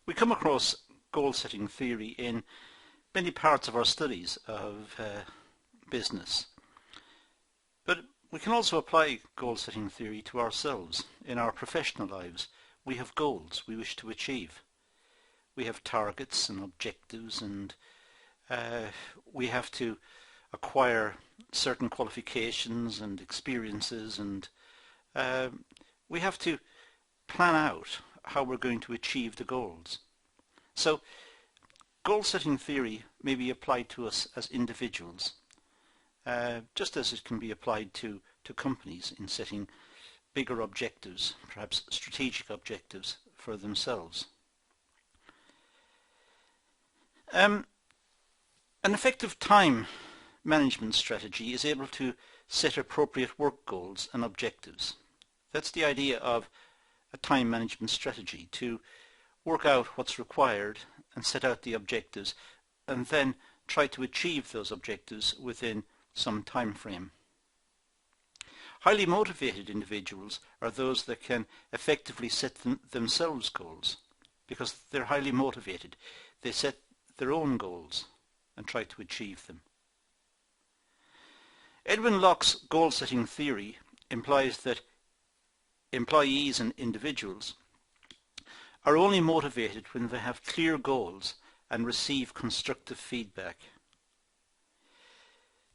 We come across goal-setting theory in many parts of our studies of business, but we can also apply goal-setting theory to ourselves. In our professional lives, we have goals we wish to achieve. We have targets and objectives, and we have to acquire certain qualifications and experiences, and we have to plan out how we're going to achieve the goals. So goal-setting theory may be applied to us as individuals, just as it can be applied to companies in setting bigger objectives, perhaps strategic objectives for themselves. An effective time management strategy is able to set appropriate work goals and objectives. That's the idea of a time management strategy, to work out what's required and set out the objectives, and then try to achieve those objectives within some time frame. Highly motivated individuals are those that can effectively set themselves goals, because they're highly motivated. They set their own goals and try to achieve them. Edwin Locke's goal-setting theory implies that employees and individuals are only motivated when they have clear goals and receive constructive feedback.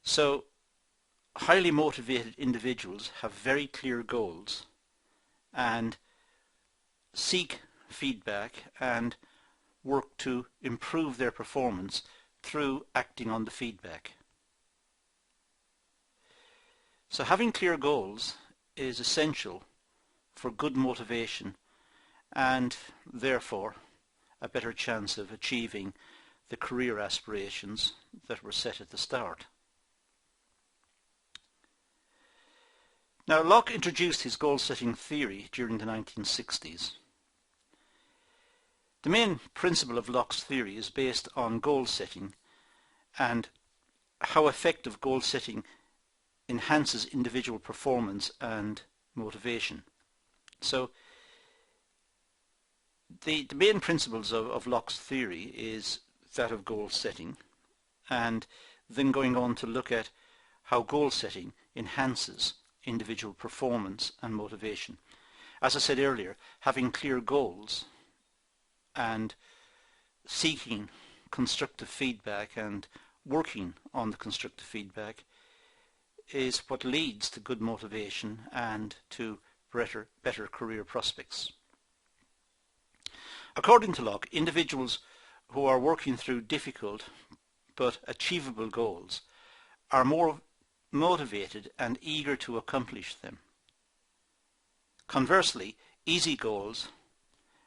So highly motivated individuals have very clear goals and seek feedback and work to improve their performance through acting on the feedback. So having clear goals is essential for good motivation and therefore a better chance of achieving the career aspirations that were set at the start. Now, Locke introduced his goal-setting theory during the 1960s. The main principle of Locke's theory is based on goal setting and how effective goal setting enhances individual performance and motivation. So the main principles of Locke's theory is that of goal setting, and then going on to look at how goal setting enhances individual performance and motivation. As I said earlier, having clear goals and seeking constructive feedback and working on the constructive feedback is what leads to good motivation and to better career prospects. According to Locke, individuals who are working through difficult but achievable goals are more motivated and eager to accomplish them. Conversely, easy goals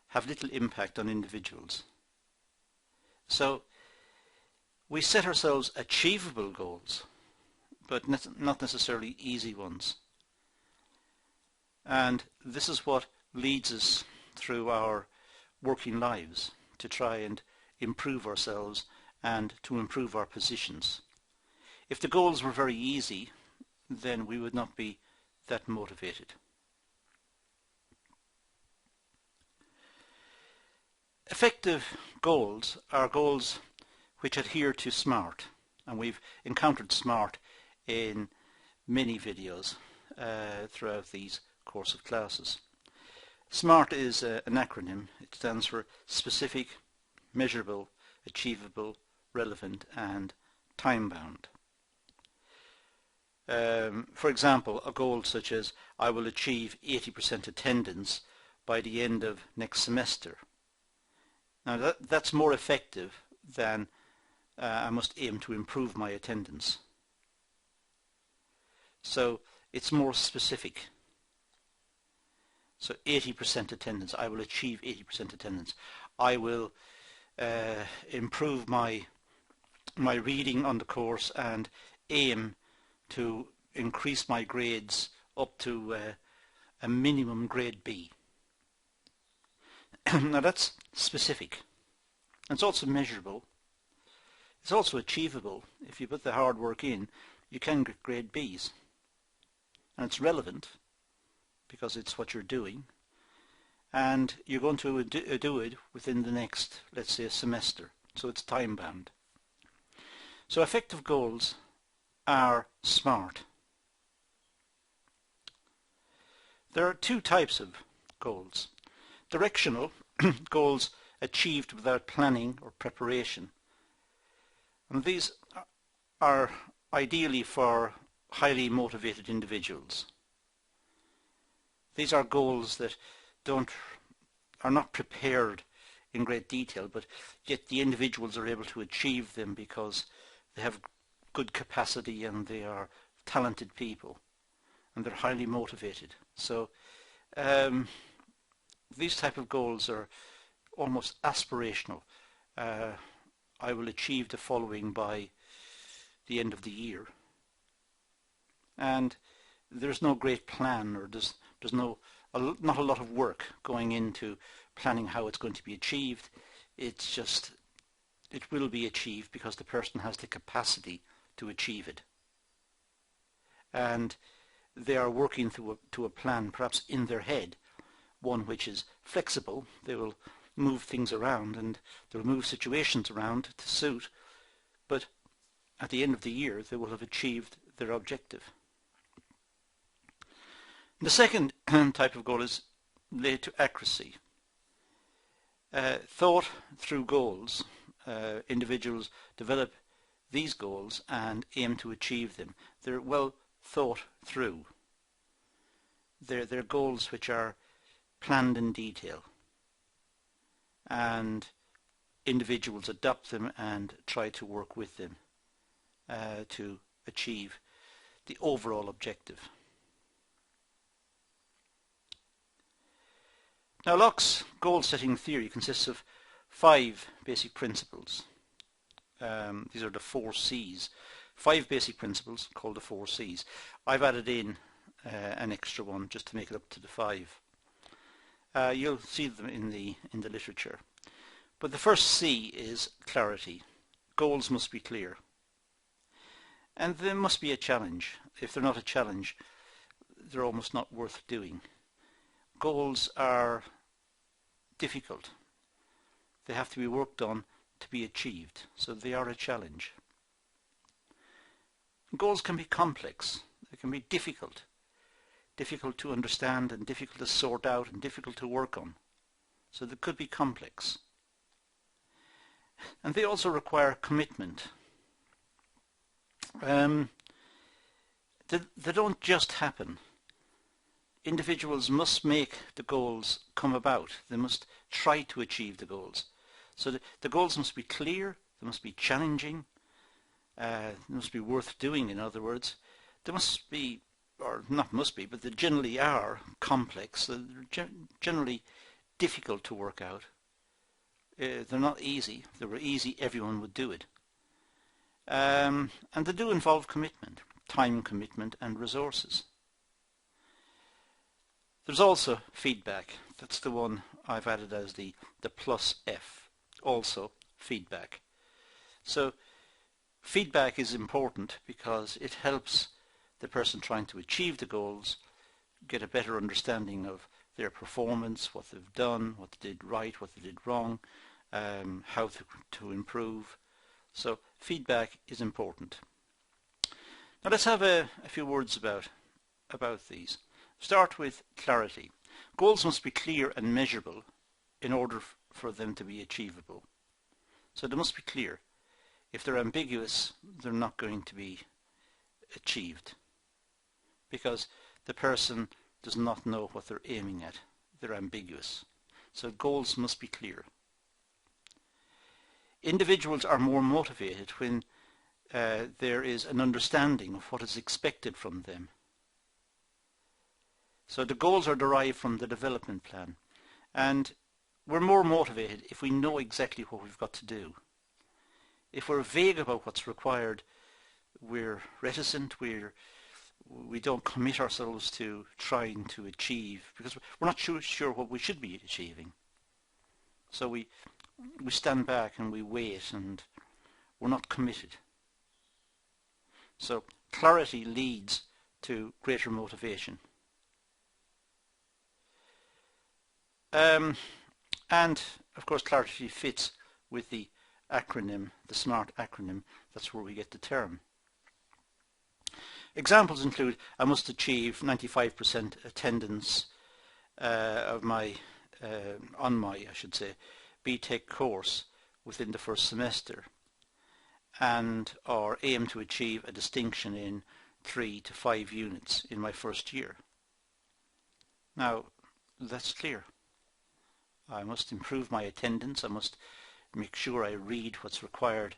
have little impact on individuals. So we set ourselves achievable goals, but not necessarily easy ones. And this is what leads us through our working lives to try and improve ourselves and to improve our positions. If the goals were very easy, then we would not be that motivated. Effective goals are goals which adhere to SMART, and we've encountered SMART in many videos throughout these course of classes. SMART is an acronym. It stands for specific, measurable, achievable, relevant, and time-bound. For example, a goal such as I will achieve 80% attendance by the end of next semester. Now that's more effective than I must aim to improve my attendance. So it's more specific. So 80% attendance, I will achieve 80% attendance. I will improve my reading on the course and aim to increase my grades up to a minimum grade B. Now that's specific. It's also measurable. It's also achievable. If you put the hard work in, you can get grade Bs. And it's relevant because it's what you're doing. and you're going to do it within the next, let's say, semester. So it's time bound. So effective goals are smart. There are two types of goals. Directional goals achieved without planning or preparation. And these are ideally for highly motivated individuals. These are goals that are not prepared in great detail, but yet the individuals are able to achieve them because they have good capacity and they are talented people and they're highly motivated. So these type of goals are almost aspirational. I will achieve the following by the end of the year, and there's no great plan, or there's not a lot of work going into planning how it's going to be achieved. It's just, it will be achieved because the person has the capacity to achieve it, and they are working to a plan, perhaps in their head, one which is flexible. They will move things around and they'll move situations around to suit, but at the end of the year they will have achieved their objective. The second type of goal is related to accuracy. Thought through goals. Individuals develop these goals and aim to achieve them. They're well thought through. They're goals which are planned in detail, and individuals adopt them and try to work with them to achieve the overall objective. Now, Locke's goal-setting theory consists of 5 basic principles. These are the 4 C's. 5 basic principles called the 4 C's. I've added in an extra one just to make it up to the 5. You'll see them in the literature. But the first C is clarity. Goals must be clear, and there must be a challenge. If they're not a challenge, they're almost not worth doing. Goals are difficult. They have to be worked on to be achieved, so they are a challenge. Goals can be complex. They can be difficult to understand and difficult to sort out and difficult to work on. So they could be complex. And they also require commitment. They don't just happen. Individuals must make the goals come about. They must try to achieve the goals. So the goals must be clear, they must be challenging, they must be worth doing, in other words. They must be, or not must be, but they generally are complex. They're generally difficult to work out. They're not easy. If they were easy, everyone would do it. And they do involve commitment, time commitment and resources. There's also feedback. That's the one I've added as the plus F. Also feedback. So feedback is important because it helps the person trying to achieve the goals get a better understanding of their performance, what they've done, what they did right, what they did wrong, how to improve. So feedback is important. Now let's have a few words about these. Start with clarity. Goals must be clear and measurable in order for them to be achievable. So they must be clear. If they're ambiguous, they're not going to be achieved because the person does not know what they're aiming at. They're ambiguous. So goals must be clear. Individuals are more motivated when there is an understanding of what is expected from them. So the goals are derived from the development plan, and we're more motivated if we know exactly what we've got to do. If we're vague about what's required, we're reticent, we don't commit ourselves to trying to achieve because we're not sure what we should be achieving. So we stand back and we wait and we're not committed. So clarity leads to greater motivation. And of course clarity fits with the acronym, the SMART acronym. That's where we get the term. Examples include: I must achieve 95% attendance on my BTEC course within the first semester, and or aim to achieve a distinction in 3 to 5 units in my first year. Now that's clear. I must improve my attendance, I must make sure I read what's required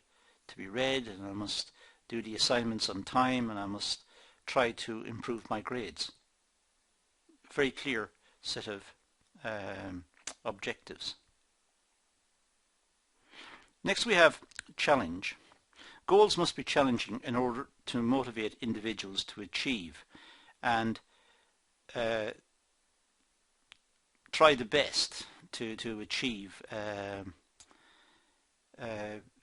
to be read, and I must do the assignments on time, and I must try to improve my grades. Very clear set of objectives. Next we have challenge. Goals must be challenging in order to motivate individuals to achieve and try the best to achieve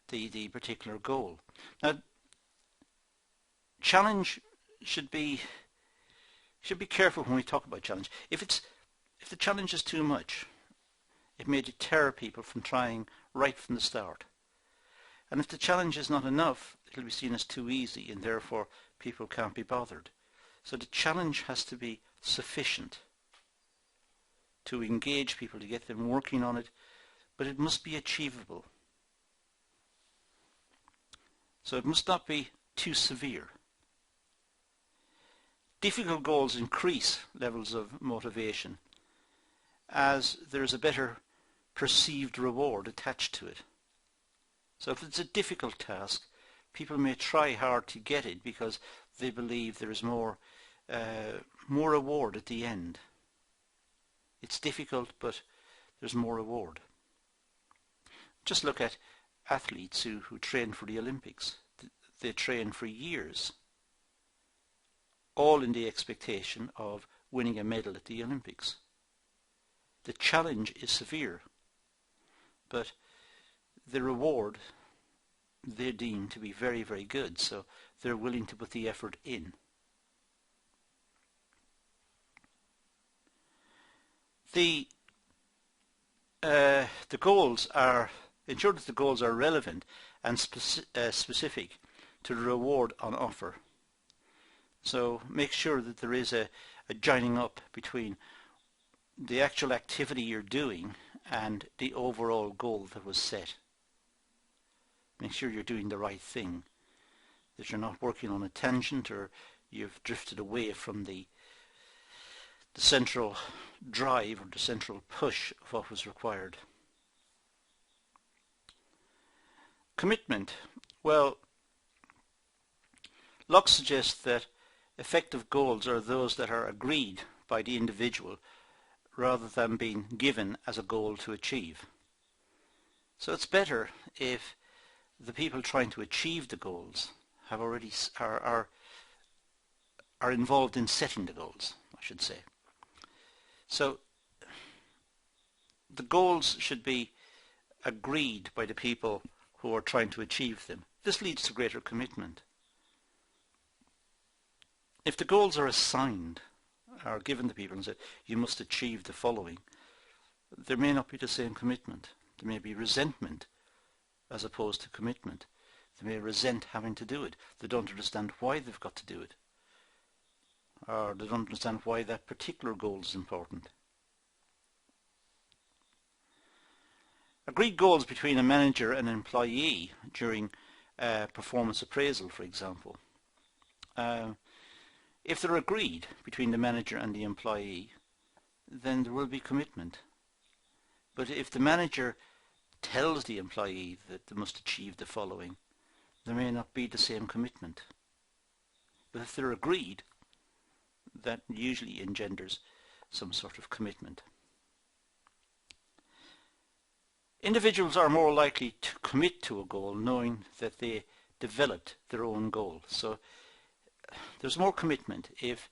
the particular goal. Now, challenge should be careful when we talk about challenge. If the challenge is too much, it may deter people from trying right from the start. And if the challenge is not enough, it'll be seen as too easy, and therefore people can't be bothered. So the challenge has to be sufficient to engage people, to get them working on it, but it must be achievable. So it must not be too severe. Difficult goals increase levels of motivation as there is a better perceived reward attached to it. So if it's a difficult task, people may try hard to get it because they believe there is more reward at the end. It's difficult, but there's more reward. Just look at athletes who train for the Olympics. They train for years, all in the expectation of winning a medal at the Olympics. The challenge is severe, but the reward they deem to be very, very good, so they're willing to put the effort in. The goals are, ensure that the goals are relevant and specific to the reward on offer. So make sure that there is a joining up between the actual activity you're doing and the overall goal that was set. Make sure you're doing the right thing, that you're not working on a tangent or you've drifted away from the central drive or the central push of what was required. Commitment. Well, Locke suggests that effective goals are those that are agreed by the individual rather than being given as a goal to achieve. So it's better if the people trying to achieve the goals have already are involved in setting the goals, I should say. So the goals should be agreed by the people who are trying to achieve them. This leads to greater commitment. If the goals are assigned or given to people and said, you must achieve the following, there may not be the same commitment. There may be resentment as opposed to commitment. They may resent having to do it. They don't understand why they've got to do it. Or they don't understand why that particular goal is important. Agreed goals between a manager and an employee during performance appraisal, for example. If they're agreed between the manager and the employee, then there will be commitment. But if the manager tells the employee that they must achieve the following, there may not be the same commitment. But if they're agreed, that usually engenders some sort of commitment. Individuals are more likely to commit to a goal knowing that they developed their own goal. So there's more commitment if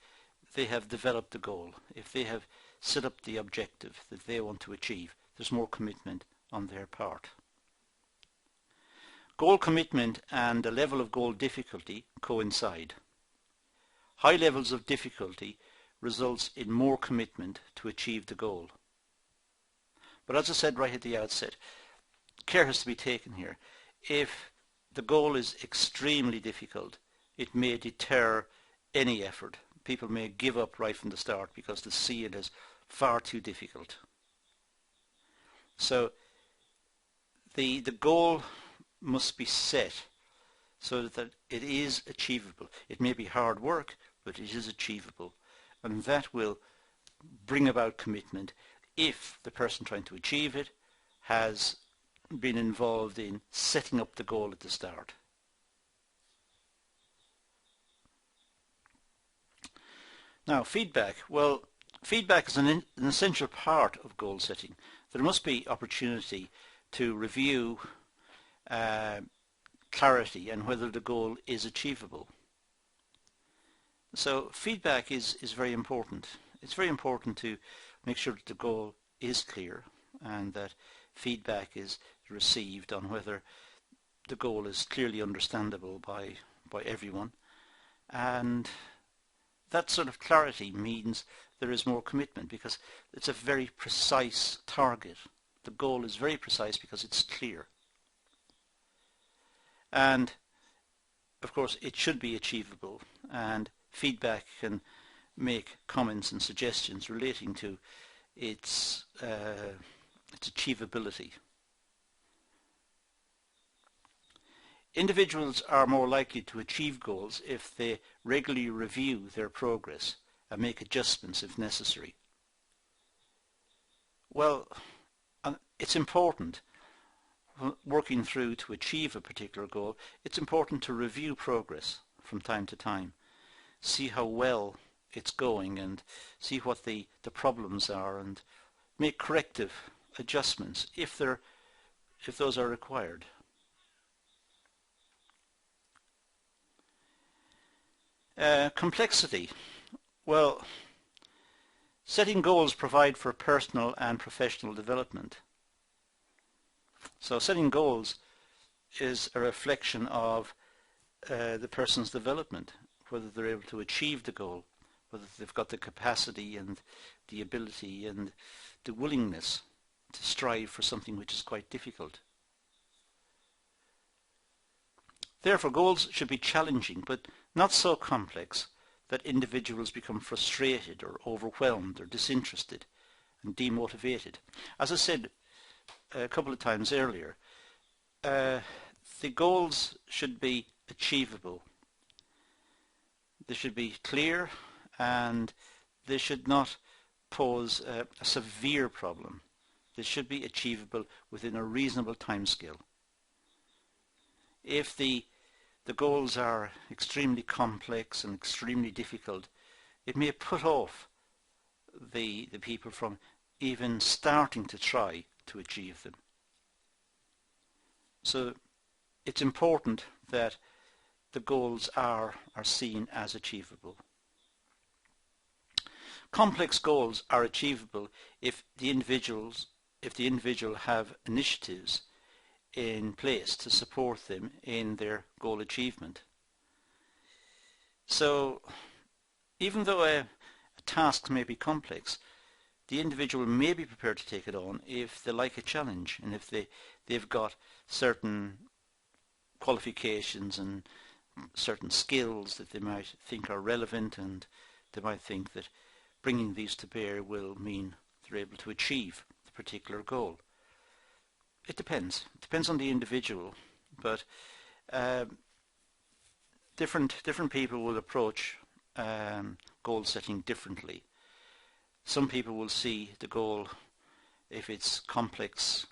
they have developed the goal, if they have set up the objective that they want to achieve. There's more commitment on their part. Goal commitment and the level of goal difficulty coincide. High levels of difficulty results in more commitment to achieve the goal. But as I said right at the outset, care has to be taken here. If the goal is extremely difficult, it may deter any effort. People may give up right from the start because they see it as far too difficult. So the goal must be set so that it is achievable. It may be hard work, but it is achievable. And that will bring about commitment if the person trying to achieve it has been involved in setting up the goal at the start. Now, feedback. Well, feedback is an essential part of goal setting. There must be opportunity to review clarity and whether the goal is achievable. So feedback is very important. It's very important to make sure that the goal is clear and that feedback is received on whether the goal is clearly understandable by everyone, and that sort of clarity means there is more commitment because it's a very precise target. The goal is very precise because it's clear. And of course it should be achievable, and feedback can make comments and suggestions relating to its achievability. Individuals are more likely to achieve goals if they regularly review their progress and make adjustments if necessary. Well, it's important, working through to achieve a particular goal, it's important to review progress from time to time, see how well it's going and see what the problems are and make corrective adjustments if those are required. Complexity. Well, setting goals provide for personal and professional development. So setting goals is a reflection of the person's development, whether they're able to achieve the goal, whether they've got the capacity and the ability and the willingness to strive for something which is quite difficult. Therefore, goals should be challenging, but not so complex that individuals become frustrated or overwhelmed or disinterested and demotivated. As I said a couple of times earlier, the goals should be achievable. They should be clear and they should not pose a severe problem. They should be achievable within a reasonable timescale. If the goals are extremely complex and extremely difficult, it may put off the people from even starting to try to achieve them. So it's important that the goals are seen as achievable. Complex goals are achievable if the individual have initiatives in place to support them in their goal achievement. So even though a task may be complex, the individual may be prepared to take it on if they like a challenge and if they've got certain qualifications and certain skills that they might think are relevant, and they might think that bringing these to bear will mean they're able to achieve the particular goal. It depends. It depends on the individual, but different people will approach goal setting differently. Some people will see the goal, if it's complex,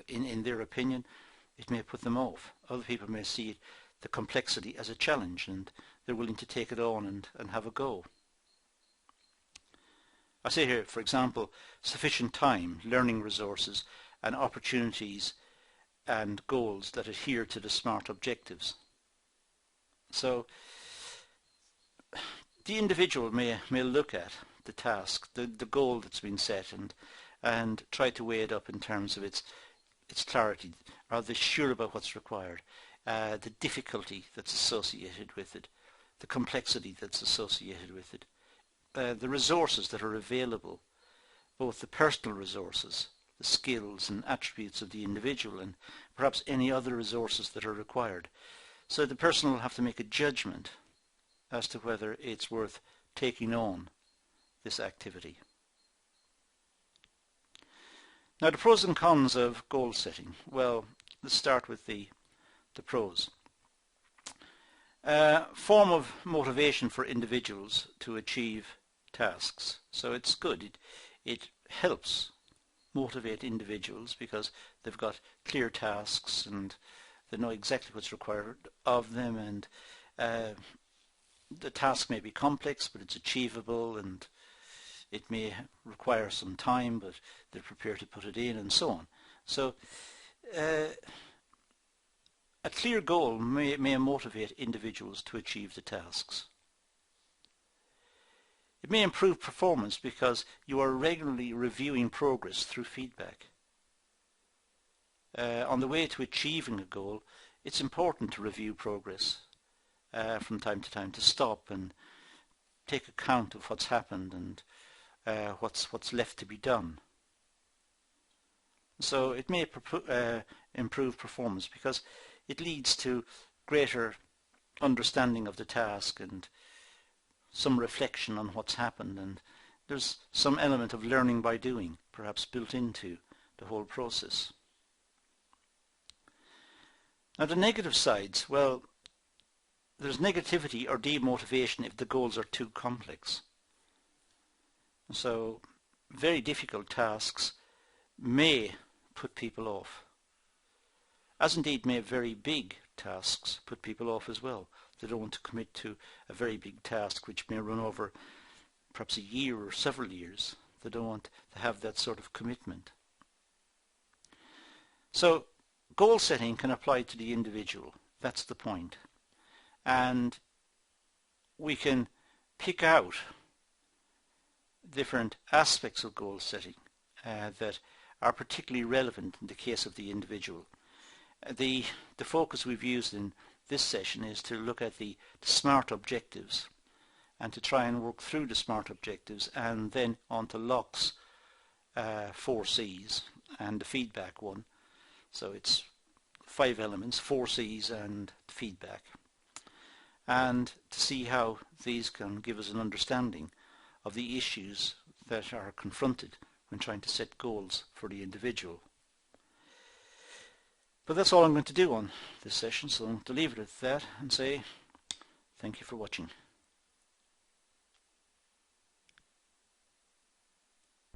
in their opinion, it may put them off. Other people may see the complexity as a challenge and they're willing to take it on and have a go. I say here, for example, sufficient time, learning resources and opportunities and goals that adhere to the SMART objectives. So the individual may look at the task, the goal that's been set, and try to weigh it up in terms of its clarity. Are they sure about what's required? The difficulty that's associated with it, the complexity that's associated with it, the resources that are available, both the personal resources, the skills and attributes of the individual, and perhaps any other resources that are required. So the person will have to make a judgment as to whether it's worth taking on this activity. Now, the pros and cons of goal setting. Well, let's start with the pros. Form of motivation for individuals to achieve tasks. So it's good. It helps motivate individuals because they've got clear tasks and they know exactly what's required of them, and the task may be complex but it's achievable, and it may require some time but they're prepared to put it in, and so on. So a clear goal may motivate individuals to achieve the tasks. It may improve performance because you are regularly reviewing progress through feedback. On the way to achieving a goal, it's important to review progress from time to time, to stop and take account of what's happened and what's left to be done. So it may improve performance because it leads to greater understanding of the task and some reflection on what's happened, and there's some element of learning by doing perhaps built into the whole process. Now, the negative sides, well, there's negativity or demotivation if the goals are too complex. So very difficult tasks may put people off, as indeed may very big tasks put people off as well. They don't want to commit to a very big task which may run over perhaps a year or several years. They don't want to have that sort of commitment. So goal setting can apply to the individual. That's the point. And we can pick out different aspects of goal setting that are particularly relevant in the case of the individual. The focus we've used in this session is to look at the SMART objectives and to try and work through the SMART objectives, and then on to Locke's 4 C's and the feedback one. So it's 5 elements, 4 C's and feedback, and to see how these can give us an understanding of the issues that are confronted when trying to set goals for the individual. But that's all I'm going to do on this session, so I'm going to leave it at that and say thank you for watching.